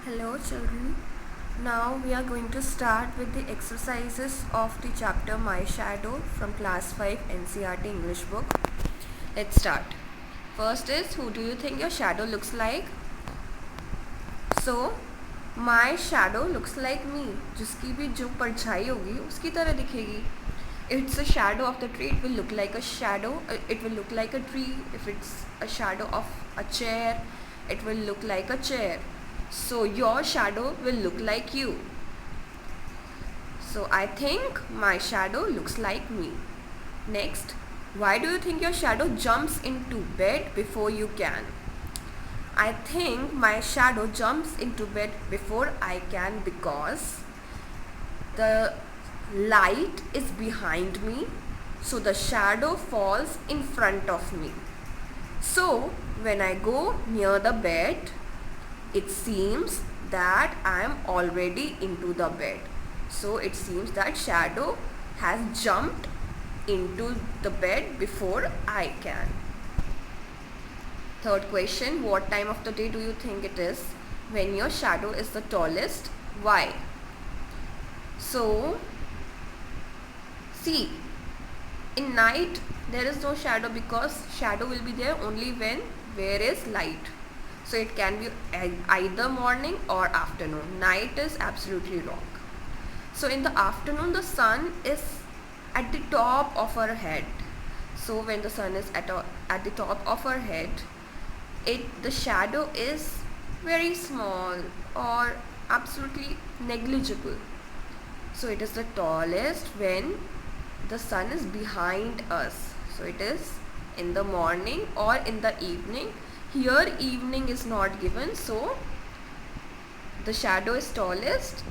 Hello children. Now we are going to start with the exercises of the chapter My Shadow from class 5 NCERT English book. Let's start. First is, who do you think your shadow looks like? So, my shadow looks like me. जिसकी भी जो परछाई होगी उसकी तरह दिखेगी. If it's a shadow of the tree, it will look like a shadow. It will look like a tree. If it's a shadow of a chair, it will look like a chair. So your shadow will look like you. So I think my shadow looks like me. Next, why do you think your shadow jumps into bed before you can? I think my shadow jumps into bed before I can because the light is behind me, so the shadow falls in front of me. So when I go near the bed, it seems that I am already into the bed. So it seems that shadow has jumped into the bed before I can. Third question, what time of the day do you think it is when your shadow is the tallest? Why? So, see, in night there is no shadow because shadow will be there only when there is light. So it can be either morning or afternoon. Night is absolutely wrong. So in the afternoon the sun is at the top of our head. So when the sun is at the top of our head, the shadow is very small or absolutely negligible. So it is the tallest when the sun is behind us. So it is in the morning or in the evening. Here evening is not given, so the shadow is tallest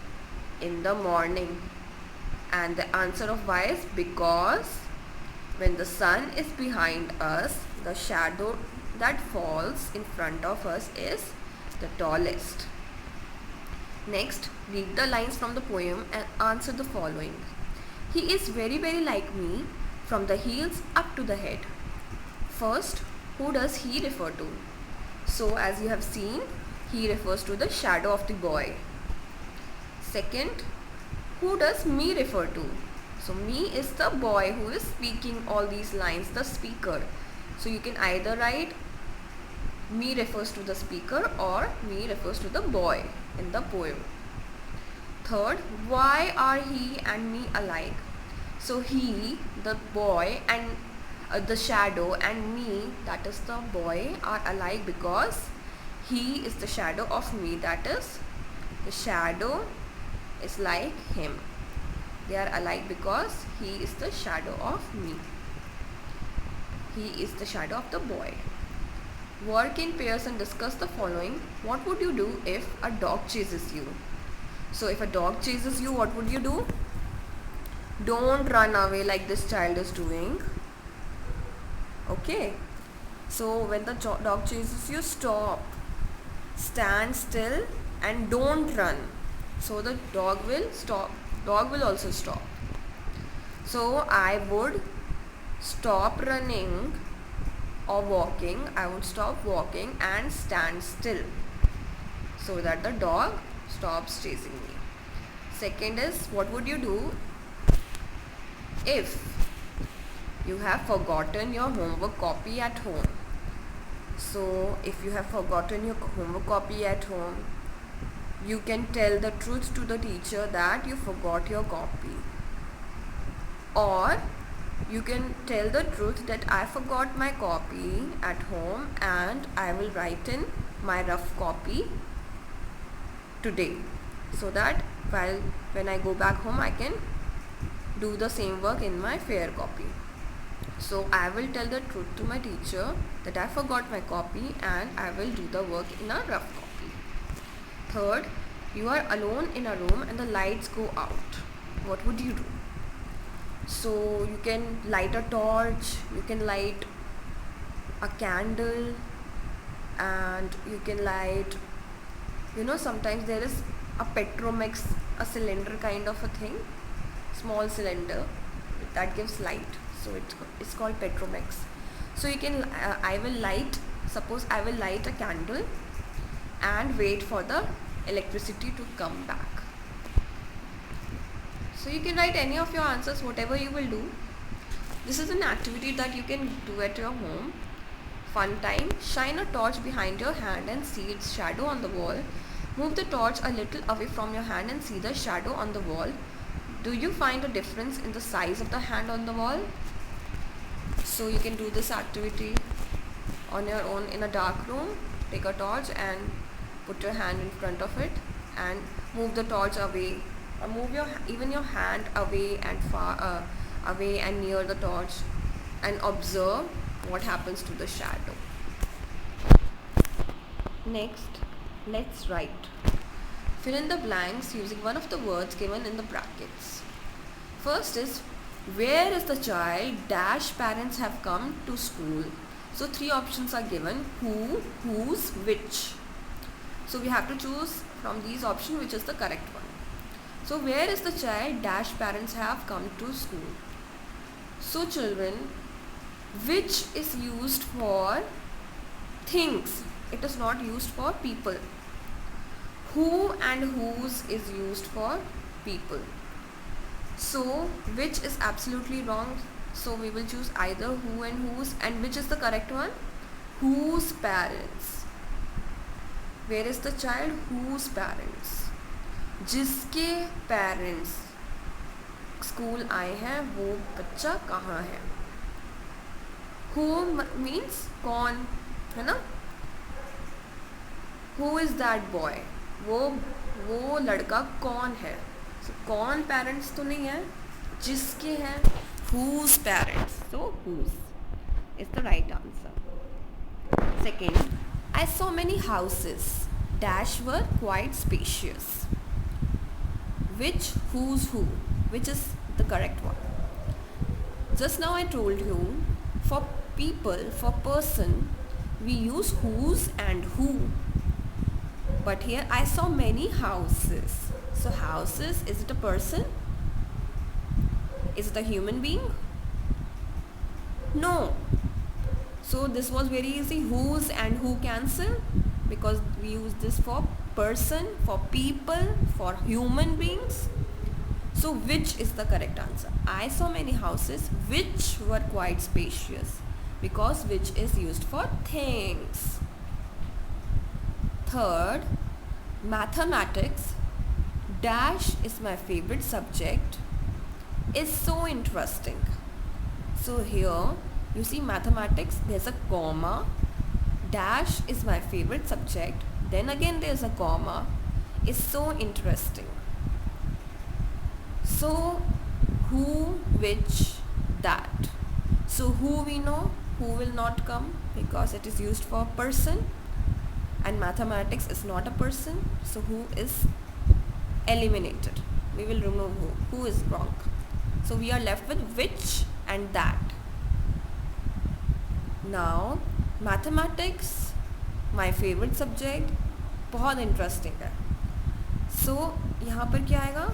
in the morning. And the answer of why is because when the sun is behind us, the shadow that falls in front of us is the tallest. Next, read the lines from the poem and answer the following. He is very like me from the heels up to the head. First, who does he refer to? So as you have seen, he refers to the shadow of the boy. Second, who does me refer to? So me is the boy who is speaking all these lines, the speaker. So you can either write me refers to the speaker or me refers to the boy in the poem. Third, why are he and me alike? So he, the boy, and the shadow, and me, that is the boy, are alike because he is the shadow of me, that is the shadow is like him. They are alike because he is the shadow of me. He is the shadow of the boy. Work in pairs and discuss the following. What would you do if a dog chases you? So if a dog chases you, what would you do? Don't run away like this child is doing. Okay. So when the dog chases you, stop. Stand still and don't run. So the dog will stop. Dog will also stop. So I would stop running or walking. I would stop walking and stand still so that the dog stops chasing me. Second is, what would you do if you have forgotten your homework copy at home? So if you have forgotten your homework copy at home, you can tell the truth to the teacher that you forgot your copy. Or you can tell the truth that I forgot my copy at home and I will write in my rough copy today, so that when I go back home I can do the same work in my fair copy. So I will tell the truth to my teacher that I forgot my copy and I will do the work in a rough copy. Third, you are alone in a room and the lights go out. What would you do? So you can light a torch, you can light a candle, and you can light, sometimes there is a Petromax, a cylinder kind of a thing, small cylinder that gives light. So it's called Petromax. So you can suppose I will light a candle and wait for the electricity to come back. So you can write any of your answers, whatever you will do. This is an activity that you can do at your home. Fun time. Shine a torch behind your hand and see its shadow on the wall. Move the torch a little away from your hand and see the shadow on the wall. Do you find a difference in the size of the hand on the wall? So you can do this activity on your own in a dark room. Take a torch and put your hand in front of it and move the torch away, or move your hand away and far away and near the torch, and observe what happens to the shadow. Next, let's write. Fill in the blanks using one of the words given in the brackets. First is, where is the child dash parents have come to school? So 3 options are given: who, whose, which. So we have to choose from these options which is the correct one. So where is the child dash parents have come to school? So children, which is used for things. It is not used for people. Who and whose is used for people. So which is absolutely wrong. So we will choose either who and whose. And which is the correct one? Whose parents. Where is the child? Whose parents. जिसके parents school आए हैं वो बच्चा कहाँ है. Who means कौन, है ना. Who is that boy? वो लड़का कौन है. So, कौन पेरेंट्स तो नहीं है, जिसके हैं. Whose parents. So whose is the right answer. Second, I saw many houses dash were quite spacious. Which, whose, who, which is the correct one. Just now I told you, for people, for person, we use whose and who. But here I saw many houses. So houses, is it a person? Is it a human being? No. So this was very easy. Whose and who cancel, because we use this for person, for people, for human beings. So which is the correct answer. I saw many houses which were quite spacious, because which is used for things. Third, mathematics dash is my favorite subject is so interesting. So here you see mathematics, there's a comma, dash is my favorite subject, then again there's a comma, is so interesting. So who, which, that. So who we know, who will not come because it is used for person, and mathematics is not a person, so who is eliminated. We will remove who is wrong. So we are left with which and that. Now mathematics, my favorite subject, बहुत interesting है. सो यहाँ पर क्या आएगा?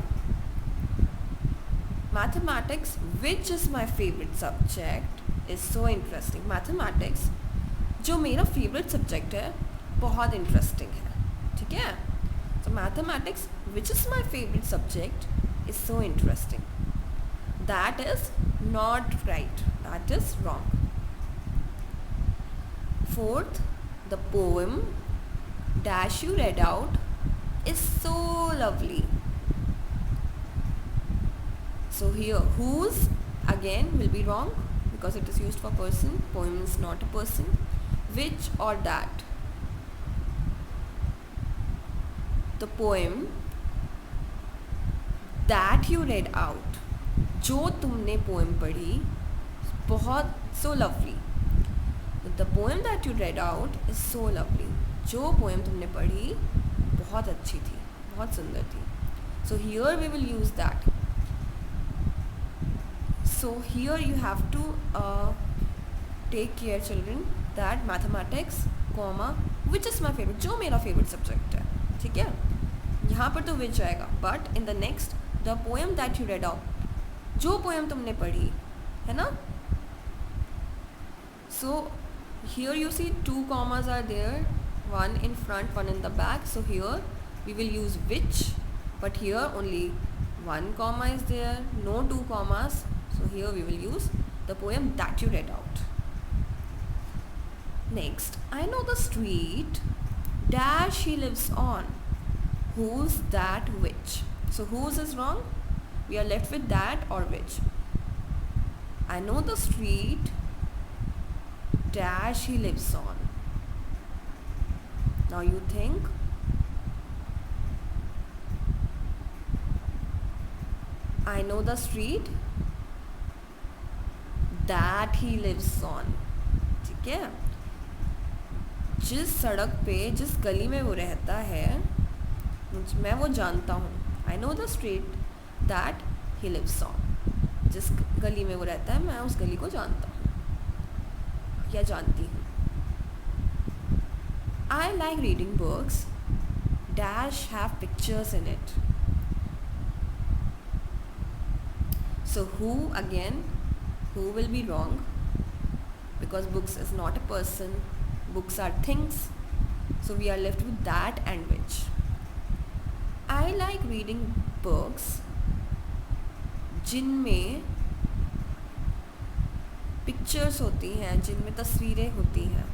Mathematics which is my favourite subject is so interesting. Mathematics जो मेरा favourite subject है बहुत इंटरेस्टिंग है. ठीक है. So mathematics which is my favourite subject is so interesting. That is not right. That is wrong. Fourth, the poem dash you read out is so lovely. So here whose again will be wrong because it is used for person. Poem is not a person. Which or that. The poem that you read out, जो तुमने poem पढ़ी, बहुत so lovely. The poem that you read out is so lovely. जो poem तुमने पढ़ी बहुत अच्छी थी, बहुत सुंदर थी. So here we will use that. So here you have to take care children that mathematics, comma, which is my favorite, जो मेरा favorite subject है. ठीक है. यहाँ पर तो which आएगा. But in the next, the poem that you read out, जो poem तुमने पढ़ी है ना. So here you see two commas are there, one in front, one in the back. So here we will use which, but here only one comma is there, no two commas. So here we will use the poem that you read out. Next, I know the street dash he lives on. Who's that which? So whose is wrong? We are left with that or which. I know the street dash he lives on. Now you think. I know the street that he lives on. ठीक है, जिस सड़क पे, जिस गली में वो रहता है, मैं वो जानता हूँ. I know the street that he lives on. जिस गली में वो रहता है, मैं उस गली को जानता हूँ या जानती हूँ. I like reading books dash have pictures in it. So who again? Who will be wrong? Because books is not a person. Books are things. So we are left with that and which. I like reading books जिनमें pictures होती हैं, जिनमें तस्वीरें होती हैं.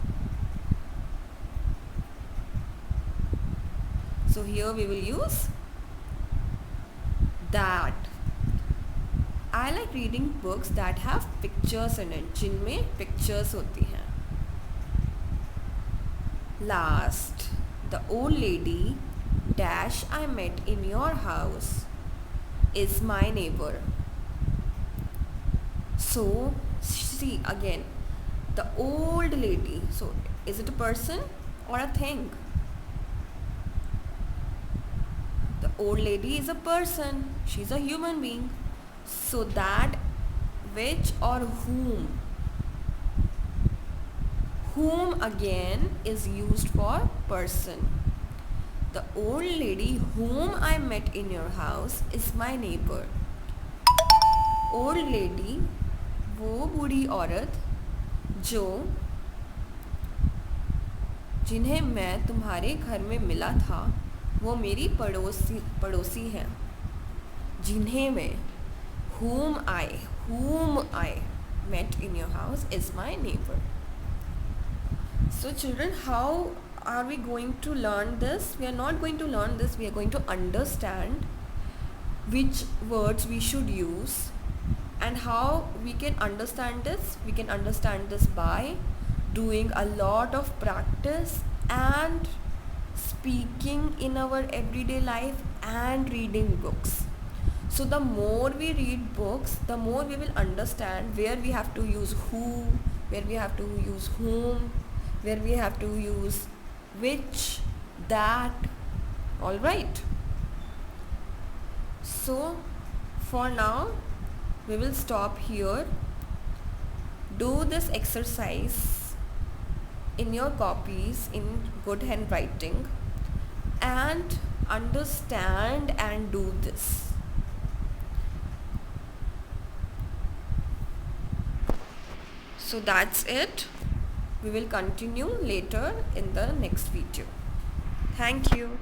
So here we will use that. I like reading books that have pictures in it, जिनमें pictures होती हैं. Last, the old lady dash I met in your house is my neighbor. So see again, the old lady. So is it a person or a thing? The old lady is a person. She's a human being. So that which or whom. Whom again is used for person. The old lady whom I met in your house is my neighbor. Old lady, वो बूढ़ी औरत जो जिन्हें मैं तुम्हारे घर में मिला था, वो मेरी पड़ोसी हैं. जिन्हें मैं, whom I met in your house is my neighbor. So children, how are we going to learn this? We are not going to learn this. We are going to understand which words we should use and how we can understand this. We can understand this by doing a lot of practice and speaking in our everyday life and reading books. So the more we read books, the more we will understand where we have to use who, where we have to use whom, where we have to use which, that. All right. So for now we will stop here. Do this exercise in your copies in good handwriting and understand and do this. So that's it. We will continue later in the next video. Thank you.